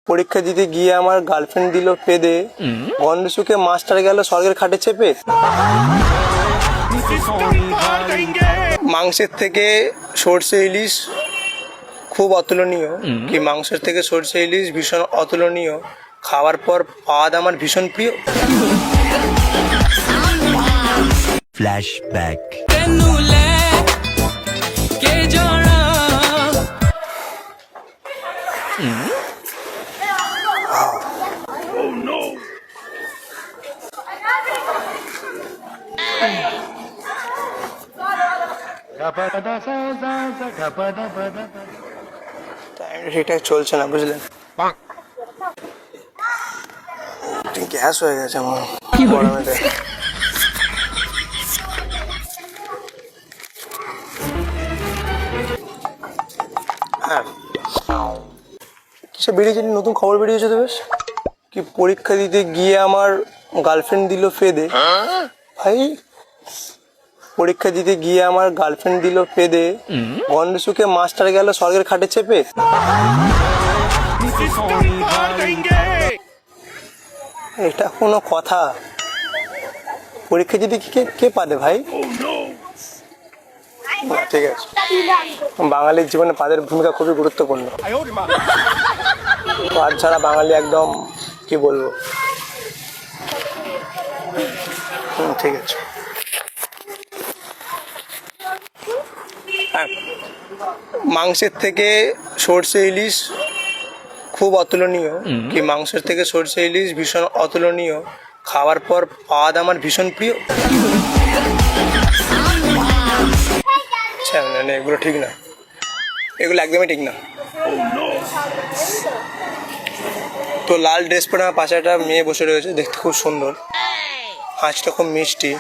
পরীক্ষা দিতে গিয়ে আমার গার্লফ্রেন্ড দিল পেদে, গন্ধ শুকে মাস্টার গেল স্বর্গের খাটে চেপে। মাংসের থেকে সর্ষে ইলিশ খুব অতুলনীয়, কি মাংসের থেকে সর্ষে ইলিশ ভীষণ অতুলনীয়, খাওয়ার পর পাদ আমার ভীষণ প্রিয়। ফ্ল্যাশব্যাক। টাইমটা ঠিকঠাক চলছে না, বুঝলেন? গ্যাস হয়ে গেছে আমার গরমেতে। হ্যাঁ, কিসে বেরিয়েছে, নতুন খবর বেরিয়েছে তো বেশ, কি পরীক্ষা দিতে গিয়ে আমার গার্লফ্রেন্ড দিল ফেদে। ভাই, পরীক্ষা দিতে গিয়ে আমার গার্লফ্রেন্ড দিল ফেদে, গন্ধ শুকে মাস্টার গেল স্বর্গের খাটে চেপে। এটা কোনো কথা? পরীক্ষা দিতে কে কে পাদে ভাই? ঠিক আছে, বাঙালির জীবনে পাদের ভূমিকা খুবই গুরুত্বপূর্ণ। পাদ ছাড়া বাঙালি একদম কি বলবো। ঠিক আছে। মাংসের থেকে সর্ষে ইলিশ খুব অতুলনীয়, কি মাংসের থেকে সর্ষে ইলিশ ভীষণ অতুলনীয়, খাওয়ার পর পাদ আমার ভীষণ প্রিয়। না, এগুলো ঠিক না, এগুলো একদমই ঠিক না। তো লাল ড্রেস পরে আমার পাশে একটা মেয়ে বসে রয়েছে, দেখতে খুব সুন্দর, হাঁচটা খুব মিষ্টি।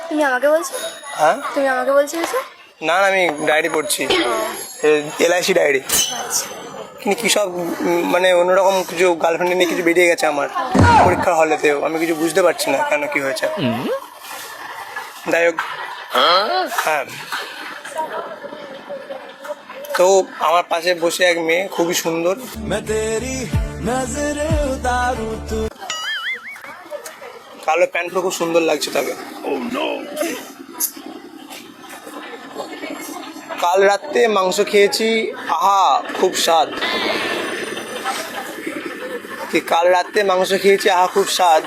তুমি আমাকে বলছো? হ্যাঁ, তুমি আমাকে বলছো? না না, আমি ডায়েরি পড়ছি, LIC ডায়েরি। কিন্তু কী সব মানে অন্যরকম কিছু গার্লফ্রেন্ড নিয়ে কিছু বেরিয়ে গেছে আমার পরীক্ষার হলেতেও, আমি কিছু বুঝতে পারছি না কেন কি হয়েছে। যাই হোক, হ্যাঁ, তো আমার পাশে বসে এক মেয়ে খুবই সুন্দর, কালো প্যান্টগুলো খুব সুন্দর লাগছে তাকে। কাল রাতে মাংস খেয়েছি, আহা খুব স্বাদ। কি কাল রাতে মাংস খেয়েছি, আহা খুব স্বাদ,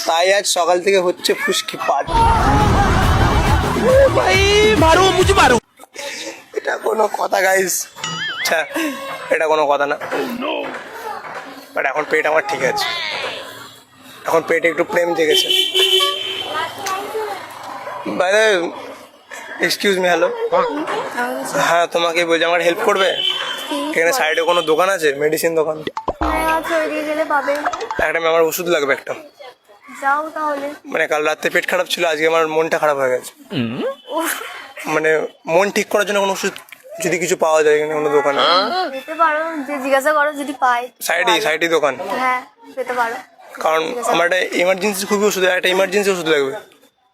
তাই আজ সকাল থেকে হচ্ছে ফুসকি পাট। এটা কোনো কথা গাইস? আচ্ছা, এটা কোনো কথা না। বাট এখন পেট আমার ঠিক আছে, এখন পেটে একটু প্রেম জেগেছে। বাইরে, এক্সকিউজ মি, হ্যালো। হ্যাঁ, তোমাকে বলছি, আমার হেল্প করবে? এখানে সাইডে কোনো দোকান আছে, মেডিসিন দোকান? একটা আমার ওষুধ লাগবে একটা। যাও তাহলে। মানে কাল রাতে পেট খারাপ ছিল, আজকে আমার মনটা খারাপ হয়ে গেছে। মানে মন ঠিক করার জন্য কোনো ওষুধ যদি কিছু পাওয়া যায় এখানে কোনো দোকানে? পেতে পারো, যে জিজ্ঞাসা করো, যদি পাই। সাইডে দোকান? হ্যাঁ, পেতে পারো। কারণ আমার একটা ইমার্জেন্সি খুবই ওষুধ, একটা ইমার্জেন্সি ওষুধ লাগবে।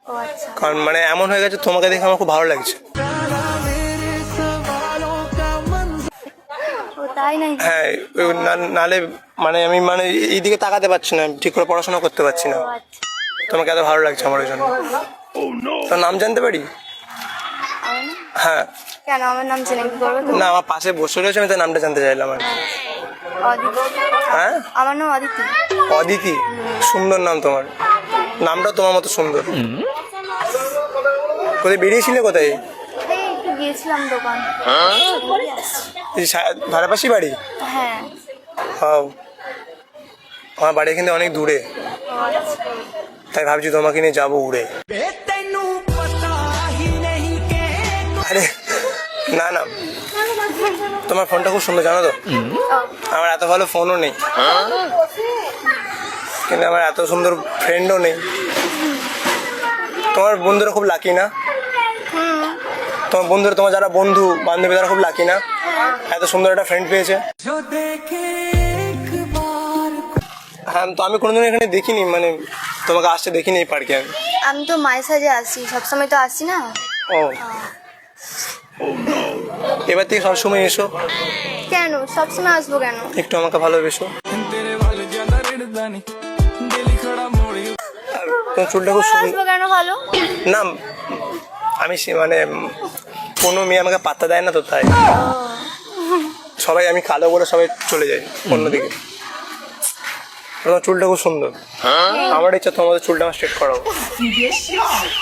ও আচ্ছা। কারণ মানে এমন হয়ে গেছে, তোমাকে দেখে আমার খুব ভালো লাগছে। ও তাই নাই? হ্যাঁ, নালে মানে আমি মানে এইদিকে তাকাতে পারছি না, ঠিক করে পড়াশোনা করতে পারছি না। ও আচ্ছা। তোমাকে এত ভালো লাগছে আমার ওই জন্য। তোর নাম জানতে পারি? আমার নাম? হ্যাঁ। কেন, আমার নাম জেনে কি করবে? না, আমার পাশে বসে রয়েছে, আমি তার নামটা জানতে চাইলাম আর। অদিতি। হ্যাঁ, আমার নাম অদিতি। অদিতি, সুন্দর নাম তোমার, নামটা তোমার মতো সুন্দর। কোথায় বেরিয়েছিলে, কোথায়? এই একটু গিয়েছিলাম দোকান। এই ধারে পাশেই বাড়ি? হ্যাঁ। হ্যাঁ, আমার বাড়ি কিন্তু অনেক দূরে, ও আচ্ছা। তাই ভাবছি তোমাকে নিয়ে যাবো উড়ে। আরে না না, তোমার ফোনটা খুব সুন্দর, জানো তো? আমার এত ভালো ফোনও নেই, কিন্তু আমার এত সুন্দর ফ্রেন্ডও নেই। তোমার বন্ধুরা খুব লাকি না? তোমার বন্ধুরা, তোমার যারা বন্ধু বান্ধবী, তারা খুব লাকি না, এত সুন্দর একটা ফ্রেন্ড পেয়েছে। হ্যাঁ, তো আমি কোনোদিন এখানে দেখিনি, মানে তোমাকে আসতে দেখিনি এই পার্কে। আমি তো মায়ের সাজে আসি, সবসময় তো আসি না। ও এবার থেকে সবসময় এসো, কেন সবসময় আসবো কেন? একটু আমাকে ভালোবেসো। আর তোমার চুলটা খুব সুন্দর। আসবো কেন ভালো? না আমি মানে কোনো মেয়ে আমাকে পাত্তা দেয় না তো, তাই সবাই আমি কালো বলে সবাই চলে যায় অন্যদিকে। তোমার চুলটা খুব সুন্দর, আমার ইচ্ছা তোমাদের চুলটা আমার স্ট্রেট করাবো।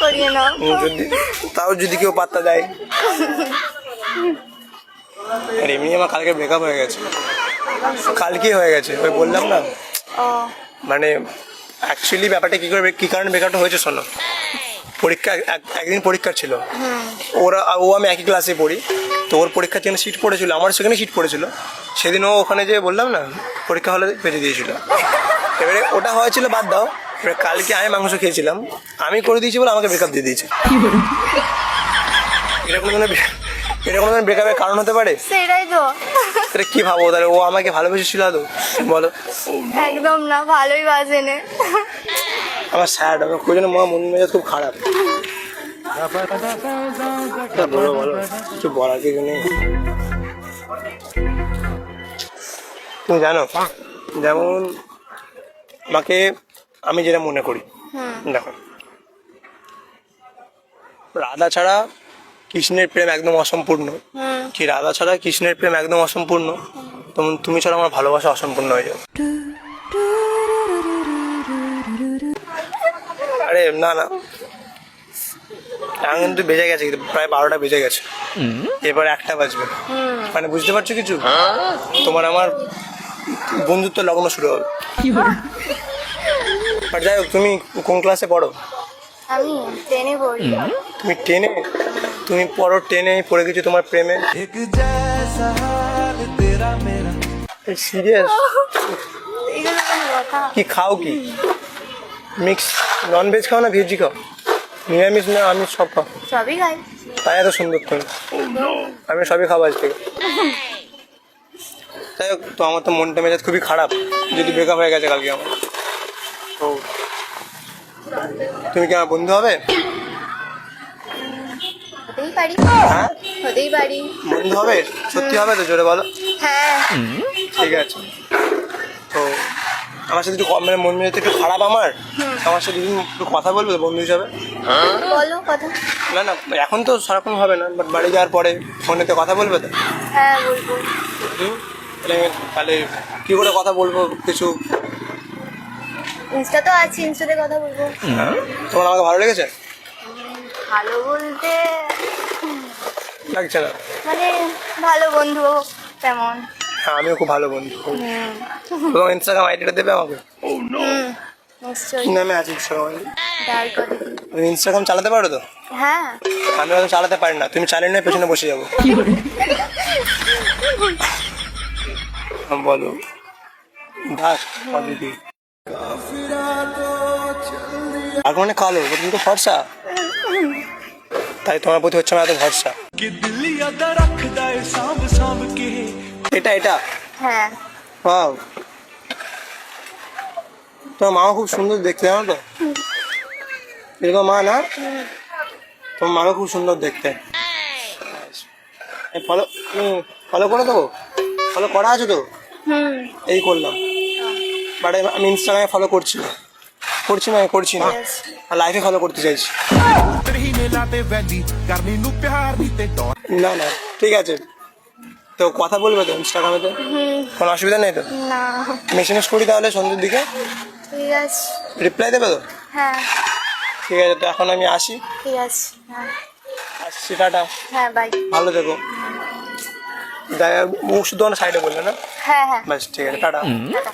করিয়ে নাও। যদি তাও যদি কেউ পাত্তা দেয়। আর এমনি আমার কালকে ব্রেকআপ হয়ে গেছে, কালকেই হয়ে গেছে, ওই বললাম না। ও মানে অ্যাকচুয়ালি ব্যাপারটা কী কারণে ব্রেকআপটা হয়েছে শোনো। পরীক্ষা একদিন পরীক্ষা ছিল, ও আমি একই ক্লাসে পড়ি, তো ওর পরীক্ষার জন্য সিট পড়েছিল, আমার সেখানে সিট পড়েছিল। সেদিন ও ওখানে যে বললাম না পরীক্ষা হলে বেঁচে দিয়েছিল। এবারে ওটা হয়েছিল বাদ দাও, এবারে কালকে আমি মাংস খেয়েছিলাম, আমি করে দিয়েছি বলে আমাকে ব্রেকআপ দিয়ে দিয়েছে। এরকম ব্রেকআপের কারণ হতে পারে? সেটাই তো। তাহলে কি ভাবো, তাহলে ও আমাকে ভালোবেসেছিল আদৌ? বলো। একদম না, ভালোই বাজেনে। আমার স্যাড, আমার ওই জন্য মন মেজাজ খুব খারাপ। বলো বলো, কিছু বলার কিছু নেই। তুমি জানো, যেমন আমাকে আমি যেটা মনে করি, দেখো রাধা ছাড়া কৃষ্ণের প্রেম একদম অসম্পূর্ণ। কি রাধা ছাড়া কৃষ্ণের প্রেম একদম অসম্পূর্ণ, তেমন তুমি ছাড়া আমার ভালোবাসা অসম্পূর্ণ হয়ে যাবে। আরে না না, এখন কিন্তু বেজে গেছে, প্রায় 12টা বেজে গেছে, এরপর 1টা বাজবে। মানে বুঝতে পারছো কিছু? তোমার আমার বন্ধুত্ব লগ্ন শুরু হবে। আর যাই হোক, তুমি কোন ক্লাসে পড়ো? আমি 10-এ পড়ি। তুমি 10-এ? তুমি পড়ো 10-এ, পড়ে গেছো তোমার প্রেমে? সিরিয়াস? এগুলো কোনো কথা? কি খাও কি? মিক্স নন ভেজ খাও না ভেজই খাও? নিরামিষ না আমিষ সব খাও? সবই খাই। তাই এত সুন্দর তুমি। আমি সবই খাবো আজ থেকে। যাই হোক, তো আমার তো মনটা মেজাজ খুবই খারাপ, যদি ব্রেকআপ হয়ে গেছে কালকে আমার। তো তুমি কি আমার বন্ধু হবে? হতেই পারি। হ্যাঁ হতেই পারি। বন্ধু হবে? সত্যি হবে তো? জোরে বলো। হ্যাঁ। ঠিক আছে, তো আমার সাথে একটু মানে মন মেজাজ একটু খারাপ আমার সাথে একটু কথা বলবে তো বন্ধু হিসাবে? বলো কথা। না না, এখন তো সারাক্ষণ হবে না, বাট বাড়ি যাওয়ার পরে ফোনেতে কথা বলবে তো? হ্যাঁ বলবো। তাহলে কি করে কথা বলবো কিছু? ইনস্টা তো আছে, ইনস্টাতে কথা বলবো। তোমার আমাকে ভালো লেগেছে? ভালো বলতে লাগছে না? মানে ভালো বন্ধু তেমন। হ্যাঁ, আমিও খুব ভালো বন্ধু। তোমার ইনস্টাগ্রাম আইডিটা দেবে আমাকে? নিশ্চয়ই। কি নামে আছে ইনস্টাগ্রাম আইডি? ডাল করে দিই। তুমি ইনস্টাগ্রাম চালাতে পারো তো? হ্যাঁ। আমি হয়তো চালাতে পারি না, তুমি চালিয়ে নিয়ে পেছনে বসে যাবো। বলো দাস দিদি আর মানে কালো, তুমি তো ফর্সা, তাই তোমার প্রতি হচ্ছে আমার এত ভরসা। এটা এটা হ্যাঁ। ওয়াও, তোমার মাও খুব সুন্দর দেখতে, জানো তো? এরকম মা না, তোমার মাও খুব সুন্দর দেখতে। ফলো ফলো করে দেবো? ফলো করা আছে তো? এই করলাম, বাট আমি ইনস্টাগ্রামে ফলো করছি না, করছি না, আর লাইফে ফলো করতে চাইছি। না না ঠিক আছে, তো কথা বলবে তো ইনস্টাগ্রামেতে? কোনো অসুবিধা নেই তো? না। মেসেজ করি তাহলে সন্ধ্যের দিকে, ঠিক আছে। রিপ্লাই দেবে তো? হ্যাঁ ঠিক আছে, তো এখন আমি আসি। ঠিক আছে। হ্যাঁ আসছি, টাটা। হ্যাঁ বাই। ভালো থেকো। মুখ শুধু সাইডে বললে না? হ্যাঁ হ্যাঁ। ব্যাস ঠিক আছে, টাটা। টাটা।